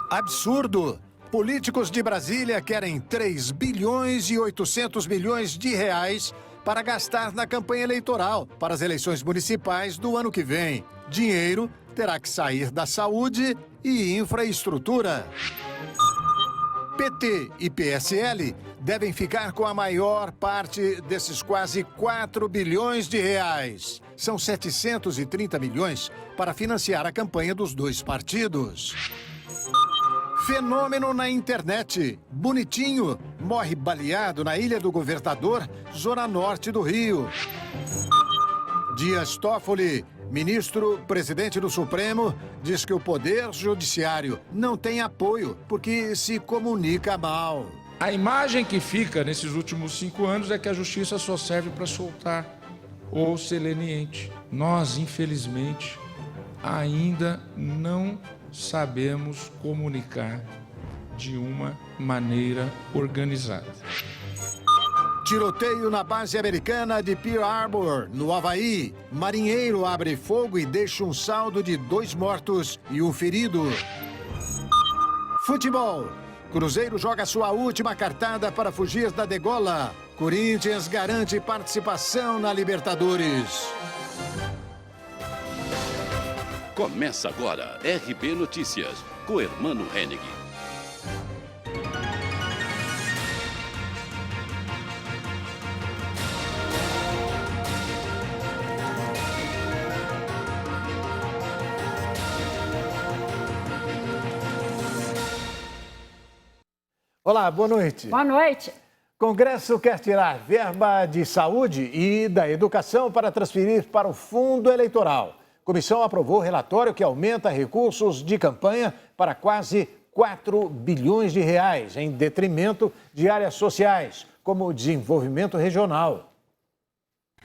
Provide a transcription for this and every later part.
Absurdo! Políticos de Brasília querem 3 bilhões e 800 milhões de reais para gastar na campanha eleitoral para as eleições municipais do ano que vem. Dinheiro terá que sair da saúde e infraestrutura. PT e PSL devem ficar com a maior parte desses quase 4 bilhões de reais. São 730 milhões para financiar a campanha dos dois partidos. Fenômeno na internet. Bonitinho morre baleado na Ilha do Governador, zona norte do Rio. Dias Toffoli, ministro presidente do Supremo, diz que o Poder Judiciário não tem apoio porque se comunica mal. A imagem que fica nesses últimos 5 anos é que a justiça só serve para soltar ou ser leniente. Nós, infelizmente, ainda não sabemos comunicar de uma maneira organizada. Tiroteio na base americana de Pearl Harbor, no Havaí. Marinheiro abre fogo e deixa um saldo de 2 mortos e 1 ferido. Futebol. Cruzeiro joga sua última cartada para fugir da degola. Corinthians garante participação na Libertadores. Começa agora, RB Notícias, com Hermano Hennig. Olá, boa noite. Boa noite. Congresso quer tirar verba de saúde e da educação para transferir para o fundo eleitoral. Comissão aprovou relatório que aumenta recursos de campanha para quase 4 bilhões de reais, em detrimento de áreas sociais, como o desenvolvimento regional.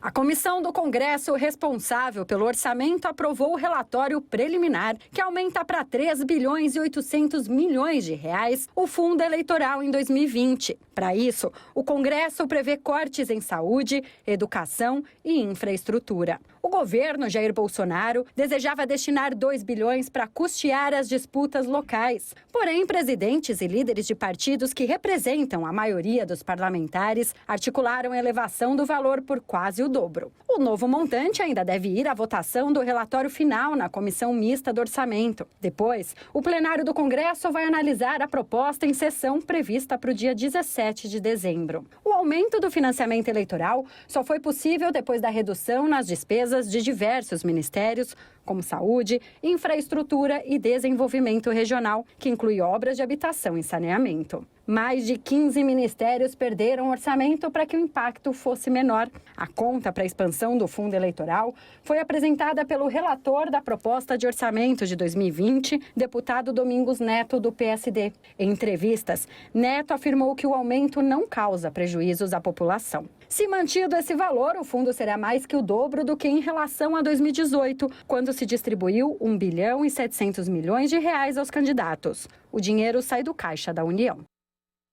A comissão do Congresso responsável pelo orçamento aprovou o relatório preliminar que aumenta para 3 bilhões e 800 milhões de reais o fundo eleitoral em 2020. Para isso, o Congresso prevê cortes em saúde, educação e infraestrutura. O governo Jair Bolsonaro desejava destinar 2 bilhões para custear as disputas locais. Porém, presidentes e líderes de partidos que representam a maioria dos parlamentares articularam a elevação do valor por quase o dobro. O novo montante ainda deve ir à votação do relatório final na Comissão Mista do Orçamento. Depois, o plenário do Congresso vai analisar a proposta em sessão prevista para o dia 17 de dezembro. O aumento do financiamento eleitoral só foi possível depois da redução nas despesas de diversos ministérios, como saúde, infraestrutura e desenvolvimento regional, que inclui obras de habitação e saneamento. Mais de 15 ministérios perderam orçamento para que o impacto fosse menor. A conta para a expansão do fundo eleitoral foi apresentada pelo relator da proposta de orçamento de 2020, deputado Domingos Neto, do PSD. Em entrevistas, Neto afirmou que o aumento não causa prejuízos à população. Se mantido esse valor, o fundo será mais que o dobro do que em relação a 2018, quando se distribuiu 1 bilhão e 700 milhões de reais aos candidatos. O dinheiro sai do caixa da União.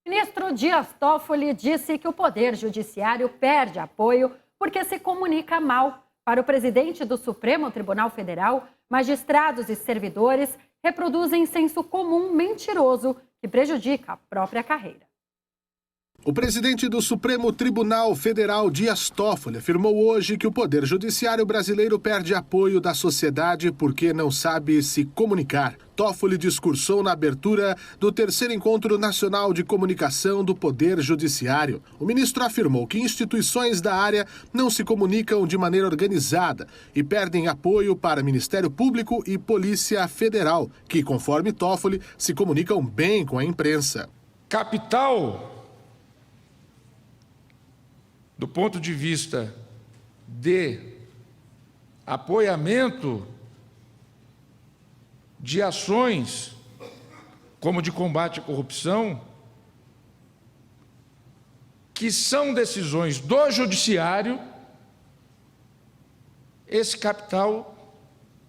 O ministro Dias Toffoli disse que o Poder Judiciário perde apoio porque se comunica mal. Para o presidente do Supremo Tribunal Federal, magistrados e servidores reproduzem senso comum mentiroso que prejudica a própria carreira. O presidente do Supremo Tribunal Federal, Dias Toffoli, afirmou hoje que o Poder Judiciário brasileiro perde apoio da sociedade porque não sabe se comunicar. Toffoli discursou na abertura do 3º Encontro Nacional de Comunicação do Poder Judiciário. O ministro afirmou que instituições da área não se comunicam de maneira organizada e perdem apoio para Ministério Público e Polícia Federal, que, conforme Toffoli, se comunicam bem com a imprensa. Capital, do ponto de vista de apoiamento de ações como de combate à corrupção, que são decisões do Judiciário, esse capital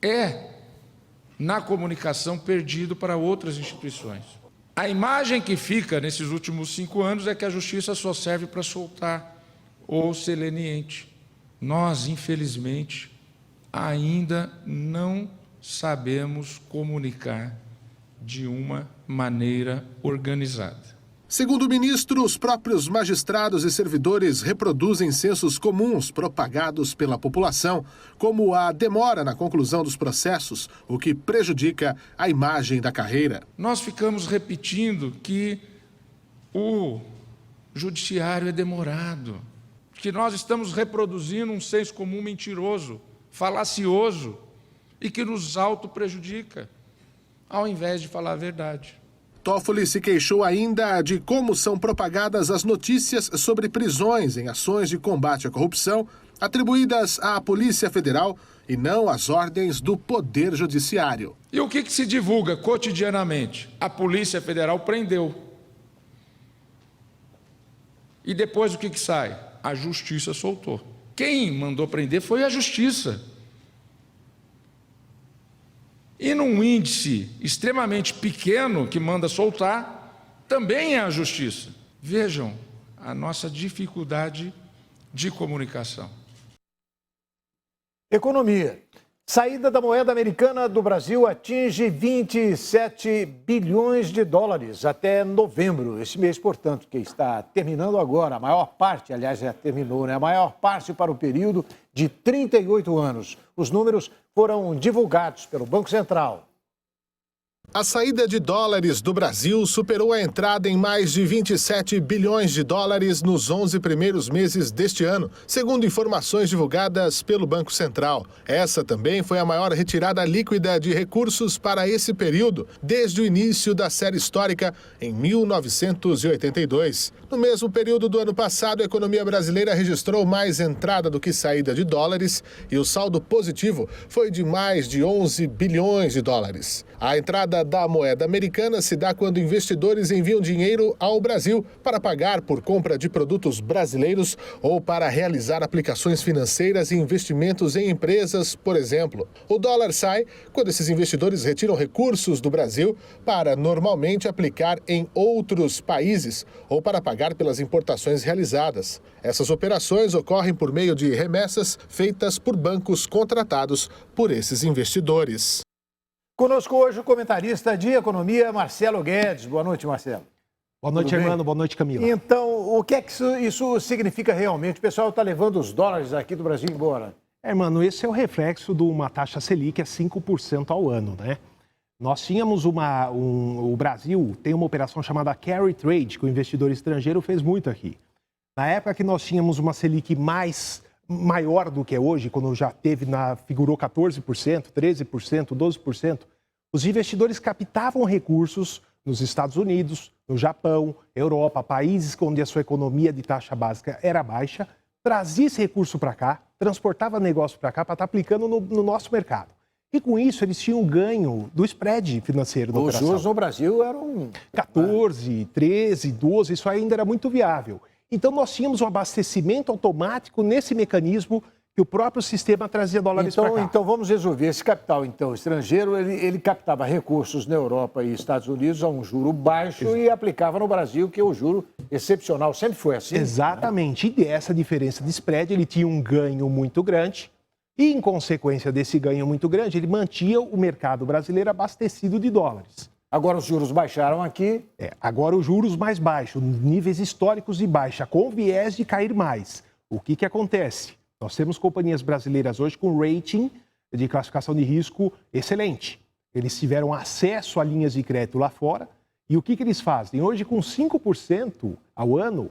é, na comunicação, perdido para outras instituições. A imagem que fica nesses últimos 5 anos é que a justiça só serve para soltar ou ser leniente. Nós, infelizmente, ainda não sabemos comunicar de uma maneira organizada. Segundo o ministro, os próprios magistrados e servidores reproduzem sensos comuns propagados pela população, como a demora na conclusão dos processos, o que prejudica a imagem da carreira. Nós ficamos repetindo que o judiciário é demorado, que nós estamos reproduzindo um senso comum mentiroso, falacioso e que nos auto-prejudica, ao invés de falar a verdade. Toffoli se queixou ainda de como são propagadas as notícias sobre prisões em ações de combate à corrupção atribuídas à Polícia Federal e não às ordens do Poder Judiciário. E o que se divulga cotidianamente? A Polícia Federal prendeu. E depois o que sai? A Justiça soltou. Quem mandou prender foi a Justiça. E num índice extremamente pequeno que manda soltar, também é a Justiça. Vejam a nossa dificuldade de comunicação. Economia. Saída da moeda americana do Brasil atinge 27 bilhões de dólares até novembro. Esse mês, portanto, que está terminando agora, a maior parte, aliás, já terminou, né? A maior parte para o período de 38 anos. Os números foram divulgados pelo Banco Central. A saída de dólares do Brasil superou a entrada em mais de 27 bilhões de dólares nos 11 primeiros meses deste ano, segundo informações divulgadas pelo Banco Central. Essa também foi a maior retirada líquida de recursos para esse período, desde o início da série histórica em 1982. No mesmo período do ano passado, a economia brasileira registrou mais entrada do que saída de dólares e o saldo positivo foi de mais de 11 bilhões de dólares. A entrada da moeda americana se dá quando investidores enviam dinheiro ao Brasil para pagar por compra de produtos brasileiros ou para realizar aplicações financeiras e investimentos em empresas, por exemplo. O dólar sai quando esses investidores retiram recursos do Brasil para normalmente aplicar em outros países ou para pagar pelas importações realizadas. Essas operações ocorrem por meio de remessas feitas por bancos contratados por esses investidores. Conosco hoje o comentarista de economia, Marcelo Guedes. Boa noite, Marcelo. Boa noite, Hermano. Boa noite, Camila. Então, o que é que isso significa realmente? O pessoal está levando os dólares aqui do Brasil embora. Hermano, esse é o reflexo de uma taxa Selic a 5% ao ano, né? Nós tínhamos o Brasil tem uma operação chamada Carry Trade, que o investidor estrangeiro fez muito aqui. Na época que nós tínhamos uma Selic maior do que é hoje, quando já figurou 14%, 13%, 12%, os investidores captavam recursos nos Estados Unidos, no Japão, Europa, países onde a sua economia de taxa básica era baixa, trazia esse recurso para cá, transportava negócio para cá para estar aplicando no nosso mercado. E com isso eles tinham um ganho do spread financeiro da operação. Os juros no Brasil eram 14, 13, 12, isso ainda era muito viável. Então nós tínhamos um abastecimento automático nesse mecanismo que o próprio sistema trazia dólares para cá. Então vamos resolver. Esse capital estrangeiro, ele captava recursos na Europa e Estados Unidos a um juro baixo e aplicava no Brasil, que é o juro excepcional. Sempre foi assim? Exatamente. Né? E dessa diferença de spread, ele tinha um ganho muito grande. E, em consequência desse ganho muito grande, ele mantinha o mercado brasileiro abastecido de dólares. Agora os juros baixaram aqui. Agora os juros mais baixos, níveis históricos de baixa, com viés de cair mais. O que acontece? Nós temos companhias brasileiras hoje com rating de classificação de risco excelente. Eles tiveram acesso a linhas de crédito lá fora. E o que eles fazem? Hoje, com 5% ao ano,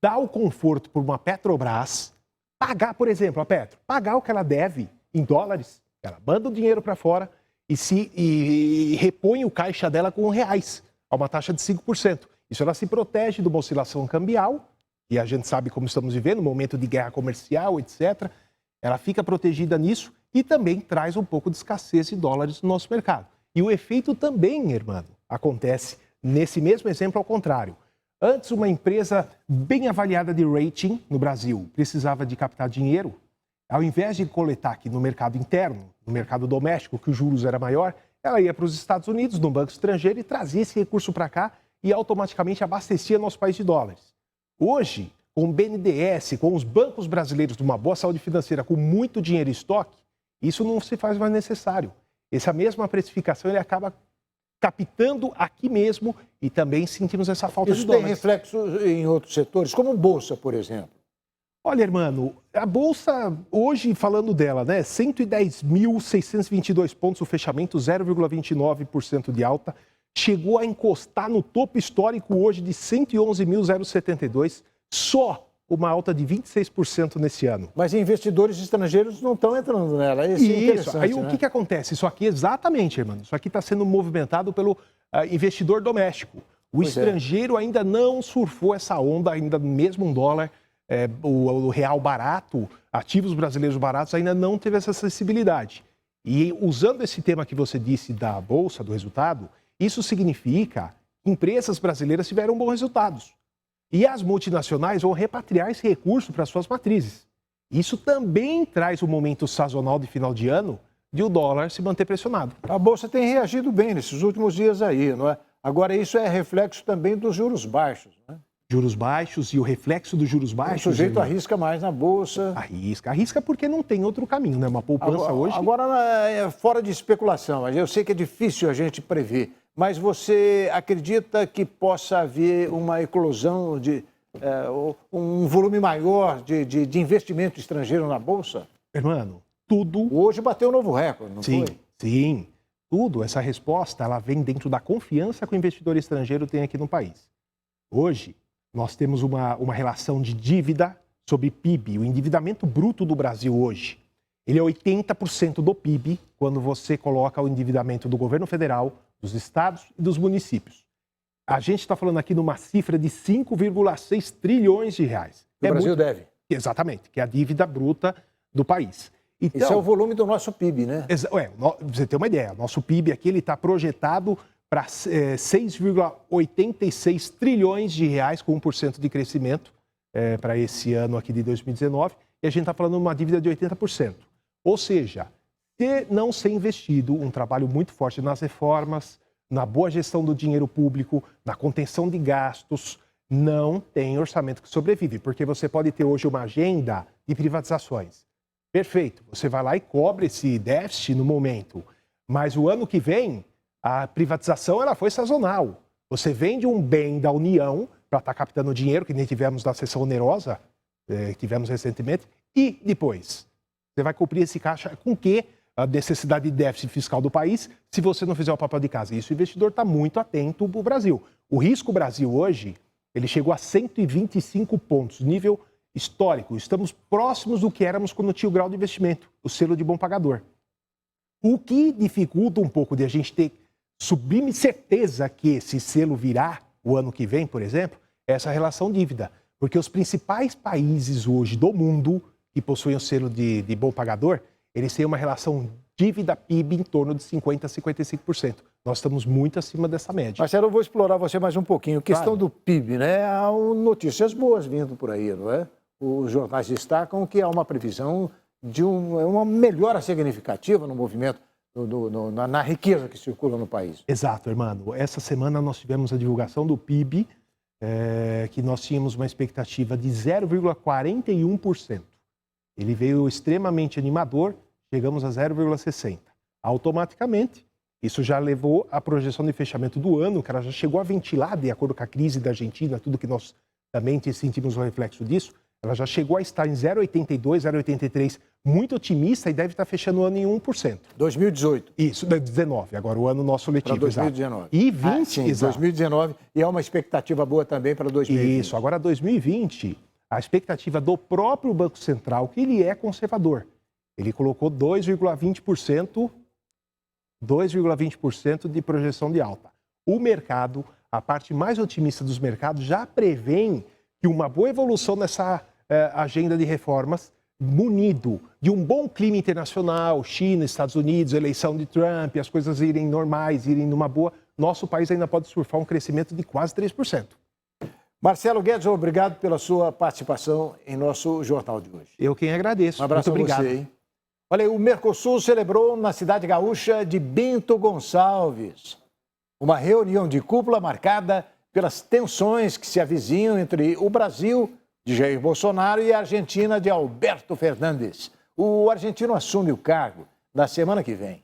dá o conforto para uma Petrobras pagar, por exemplo, a Petro, pagar o que ela deve em dólares, ela manda o dinheiro para fora e repõe o caixa dela com reais, a uma taxa de 5%. Isso ela se protege de uma oscilação cambial, e a gente sabe como estamos vivendo, momento de guerra comercial, etc. Ela fica protegida nisso e também traz um pouco de escassez de dólares no nosso mercado. E o efeito também, irmão, acontece nesse mesmo exemplo ao contrário. Antes, uma empresa bem avaliada de rating no Brasil precisava de captar dinheiro. Ao invés de coletar aqui no mercado interno, no mercado doméstico, que os juros era maior, ela ia para os Estados Unidos, num banco estrangeiro, e trazia esse recurso para cá e automaticamente abastecia nosso país de dólares. Hoje, com o BNDES, com os bancos brasileiros de uma boa saúde financeira, com muito dinheiro em estoque, isso não se faz mais necessário. Essa mesma precificação ele acaba captando aqui mesmo e também sentimos essa falta de Isso tem dólares. reflexo em outros setores, como Bolsa, por exemplo. Olha, irmão, a Bolsa, hoje, falando dela, né, 110.622 pontos o fechamento, 0,29% de alta, chegou a encostar no topo histórico hoje de 111.072, só uma alta de 26% nesse ano. Mas investidores estrangeiros não estão entrando nela. Isso é Isso, interessante, aí né? o que acontece? Isso aqui, exatamente, irmão, isso aqui está sendo movimentado pelo investidor doméstico. O estrangeiro ainda não surfou essa onda, ainda mesmo um dólar, o real barato, ativos brasileiros baratos, ainda não teve essa acessibilidade. E usando esse tema que você disse da Bolsa, do resultado, isso significa que empresas brasileiras tiveram bons resultados. E as multinacionais vão repatriar esse recurso para suas matrizes. Isso também traz um momento sazonal de final de ano de o dólar se manter pressionado. A Bolsa tem reagido bem nesses últimos dias aí, não é? Agora, isso é reflexo também dos juros baixos, né? Juros baixos e o reflexo dos juros baixos... O sujeito arrisca mais na Bolsa. Arrisca porque não tem outro caminho, né? Uma poupança hoje... Agora, é fora de especulação, eu sei que é difícil a gente prever, mas você acredita que possa haver uma eclosão de um volume maior de investimento estrangeiro na Bolsa? Irmão, tudo... Hoje bateu um novo recorde, não foi? Sim, tudo. Essa resposta, ela vem dentro da confiança que o investidor estrangeiro tem aqui no país. Hoje, nós temos uma relação de dívida sobre PIB. O endividamento bruto do Brasil hoje, ele é 80% do PIB quando você coloca o endividamento do governo federal, dos estados e dos municípios. A gente está falando aqui de uma cifra de 5,6 trilhões de reais. O Brasil deve. Exatamente, que é a dívida bruta do país. Então, esse é o volume do nosso PIB, né? Você tem uma ideia, nosso PIB aqui está projetado para 6,86 trilhões de reais, com 1% de crescimento para esse ano aqui de 2019, e a gente está falando de uma dívida de 80%. Ou seja, se não ser investido um trabalho muito forte nas reformas, na boa gestão do dinheiro público, na contenção de gastos, não tem orçamento que sobrevive, porque você pode ter hoje uma agenda de privatizações. Perfeito, você vai lá e cobre esse déficit no momento, mas o ano que vem, a privatização ela foi sazonal. Você vende um bem da União para estar captando dinheiro, que nem tivemos na sessão onerosa, que tivemos recentemente, e depois? Você vai cumprir esse caixa com o quê? A necessidade de déficit fiscal do país, se você não fizer o papel de casa. Isso o investidor está muito atento para o Brasil. O risco Brasil hoje, ele chegou a 125 pontos, nível histórico. Estamos próximos do que éramos quando tinha o grau de investimento, o selo de bom pagador. O que dificulta um pouco de a gente ter sublime certeza que esse selo virá o ano que vem, por exemplo, é essa relação dívida. Porque os principais países hoje do mundo que possuem o selo de bom pagador, eles têm uma relação dívida-PIB em torno de 50% a 55%. Nós estamos muito acima dessa média. Marcelo, eu vou explorar você mais um pouquinho. Questão do PIB, né? Há notícias boas vindo por aí, não é? Os jornais destacam que há uma previsão de uma melhora significativa no movimento, na riqueza que circula no país. Exato, irmão. Essa semana nós tivemos a divulgação do PIB, que nós tínhamos uma expectativa de 0,41%. Ele veio extremamente animador, chegamos a 0,60%. Automaticamente, isso já levou à projeção de fechamento do ano, que ela já chegou a ventilar, de acordo com a crise da Argentina, tudo que nós também sentimos o reflexo disso, ela já chegou a estar em 0,82%, 0,83%, muito otimista e deve estar fechando o ano em 1%. 2018. Isso, 2019, agora o ano nosso letivo. Para 2019. Exato. E 20, sim, exato. 2019, e é uma expectativa boa também para 2020. Isso, agora 2020, a expectativa do próprio Banco Central, que ele é conservador, ele colocou 2,20% de projeção de alta. O mercado, a parte mais otimista dos mercados, já prevêem que uma boa evolução nessa agenda de reformas, munido de um bom clima internacional, China, Estados Unidos, eleição de Trump, as coisas irem normais, irem numa boa, nosso país ainda pode surfar um crescimento de quase 3%. Marcelo Guedes, obrigado pela sua participação em nosso jornal de hoje. Eu quem agradeço. Um abraço. Muito obrigado. Você, hein? Olha aí, o Mercosul celebrou na cidade gaúcha de Bento Gonçalves uma reunião de cúpula marcada pelas tensões que se avizinham entre o Brasil, de Jair Bolsonaro, e a Argentina, de Alberto Fernandes. O argentino assume o cargo na semana que vem.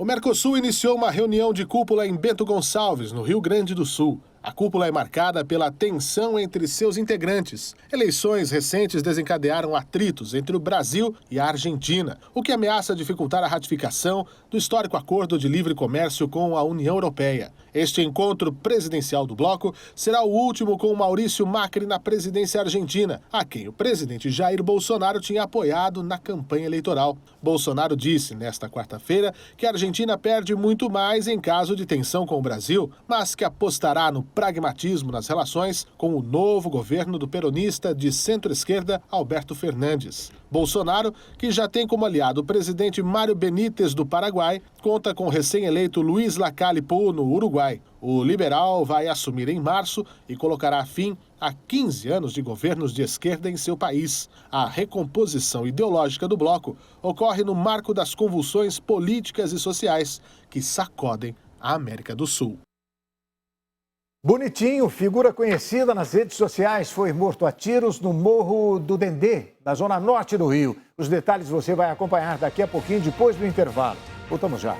O Mercosul iniciou uma reunião de cúpula em Bento Gonçalves, no Rio Grande do Sul. A cúpula é marcada pela tensão entre seus integrantes. Eleições recentes desencadearam atritos entre o Brasil e a Argentina, o que ameaça dificultar a ratificação do histórico acordo de livre comércio com a União Europeia. Este encontro presidencial do bloco será o último com Maurício Macri na presidência argentina, a quem o presidente Jair Bolsonaro tinha apoiado na campanha eleitoral. Bolsonaro disse nesta quarta-feira que a Argentina perde muito mais em caso de tensão com o Brasil, mas que apostará no pragmatismo nas relações com o novo governo do peronista de centro-esquerda Alberto Fernandes. Bolsonaro, que já tem como aliado o presidente Mário Benítez do Paraguai, conta com o recém-eleito Luiz Lacalle Pou no Uruguai. O liberal vai assumir em março e colocará fim a 15 anos de governos de esquerda em seu país. A recomposição ideológica do bloco ocorre no marco das convulsões políticas e sociais que sacodem a América do Sul. Bonitinho, figura conhecida nas redes sociais, foi morto a tiros no Morro do Dendê, na zona norte do Rio. Os detalhes você vai acompanhar daqui a pouquinho, depois do intervalo. Voltamos já.